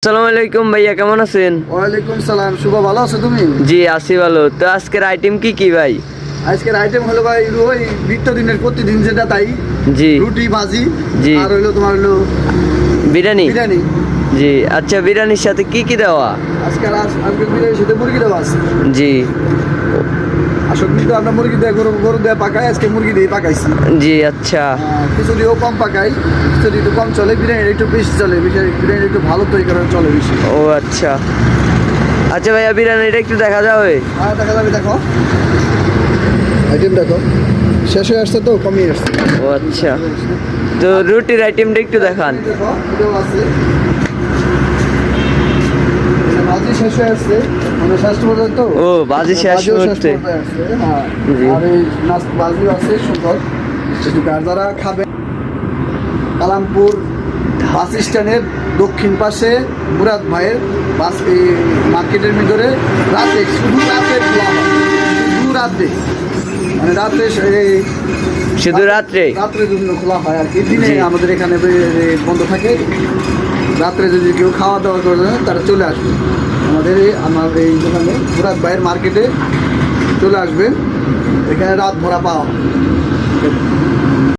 আসসালামু আলাইকুম ভাইয়া, কেমন আছেন? ওয়ালাইকুম সালাম। শুভ, ভালো আছো তুমি? জি আছি ভালো। তো আজকের আইটেম কি কি ভাই? আজকের আইটেম হলো ভাই ওই নিত্যদিনের প্রতিদিন যেটা তাই, জি রুটি ভাজি জি। আর হইলো তোমার হলো বিরিয়ানি। বিরিয়ানি। জি আচ্ছা, বিরিয়ানির সাথে কি কি দেওয়া? আজকে বিরিয়ানির সাথে মুরগি দেওয়া আছে। জি আসলে কিন্তু আমরা মুরগি দিয়ে গরু দিয়ে পাকাই, আজকে মুরগি দিয়ে পাকাইছি। জি আচ্ছা খিচুড়িও কম পাকাই, খিচুড়ি একটু কম চলে, বিরিয়ানি একটু বেশি চলে, বিরিয়ানি একটু ভালো তৈরি করা চলে বেশি। ও আচ্ছা আচ্ছা ভাইয়া, বিরিয়ানিটা একটু দেখা যাবে? হ্যাঁ দেখা যাবে, দেখো আইটেম দেখো, শেষ হয়ে আসছে তো কমিয়ে আসছে। ও আচ্ছা, তো রুটির আইটেমটা একটু দেখান। দেখো এটাও আছে, ভাজি শেষ হয়ে আসছে, মানে শেষ পর্যন্ত। ও ভাজি শেষ করতে। হ্যাঁ জি। আর এই ভাজিও আছে সুন্দর। আর যারা খাবে, কালামপুর বাস স্ট্যান্ডের দক্ষিণ পাশে মুরাদ ভাইয়ের বাস, এই মার্কেটের ভিতরে রাতে, শুধু রাতে খোলা হয়, শুধু রাতে, মানে রাত্রে শুধু রাত্রে? রাত্রের জন্য খোলা হয় আর কি, দিনে জি। আমাদের এখানে বন্ধ থাকে। রাত্রে যদি কেউ খাওয়া দাওয়া করে তারা চলে আসবে আমার এই দোকানে, মুরাদ ভাইয়ের মার্কেটে চলে আসবেন, এখানে রাত ভরা পাওয়া।